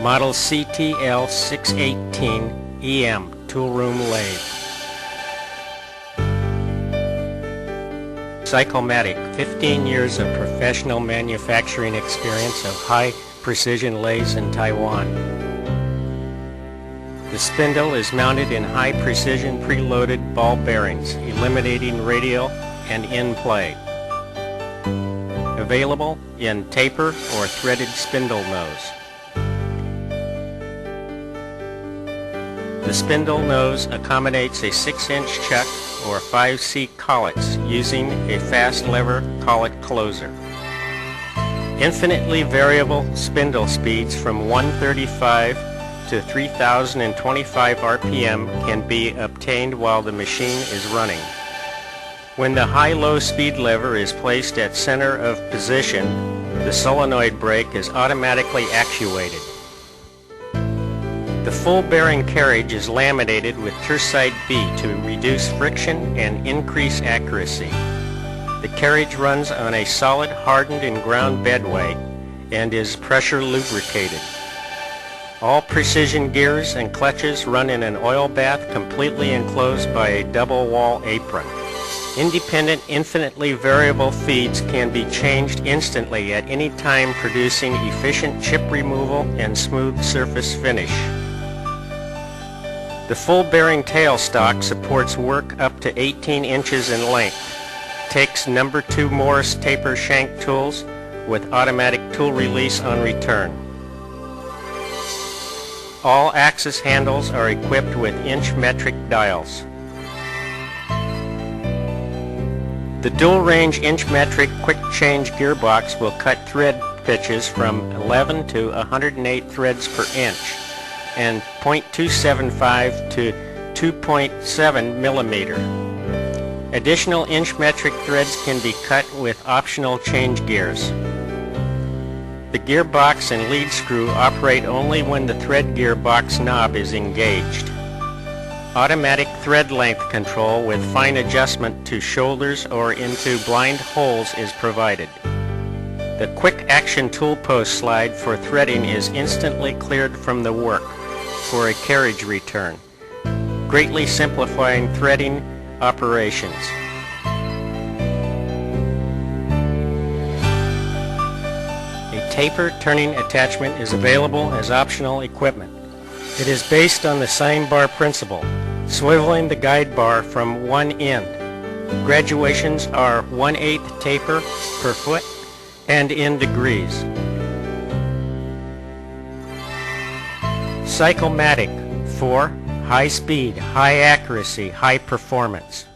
Model CTL 618 EM toolroom lathe. Cyclomatic, 15 years of professional manufacturing experience of high precision lathes in Taiwan. The spindle is mounted in high precision preloaded ball bearings, eliminating radial and in play. Available in taper or threaded spindle nose. The spindle nose accommodates a 6-inch chuck or 5C collets using a fast lever collet closer. Infinitely variable spindle speeds from 135 to 3025 RPM can be obtained while the machine is running. When the high-low speed lever is placed at center of position, the solenoid brake is automatically actuated. The full bearing carriage is laminated with Tersite B to reduce friction and increase accuracy. The carriage runs on a solid hardened and ground bedway and is pressure lubricated. All precision gears and clutches run in an oil bath completely enclosed by a double wall apron. Independent, infinitely variable feeds can be changed instantly at any time, producing efficient chip removal and smooth surface finish. The full bearing tailstock supports work up to 18 inches in length. Takes number 2 Morris taper shank tools with automatic tool release on return. All axis handles are equipped with inch metric dials. The dual range inch metric quick change gearbox will cut thread pitches from 11 to 108 threads per inch and 0.275 to 2.7 millimeter. Additional inch metric threads can be cut with optional change gears. The gearbox and lead screw operate only when the thread gearbox knob is engaged. Automatic thread length control with fine adjustment to shoulders or into blind holes is provided. The quick action tool post slide for threading is instantly cleared from the work for a carriage return, greatly simplifying threading operations. A taper turning attachment is available as optional equipment. It is based on the sine bar principle, swiveling the guide bar from one end. Graduations are 1/8 taper per foot and in degrees. Cyclomatic for high speed, high accuracy, high performance.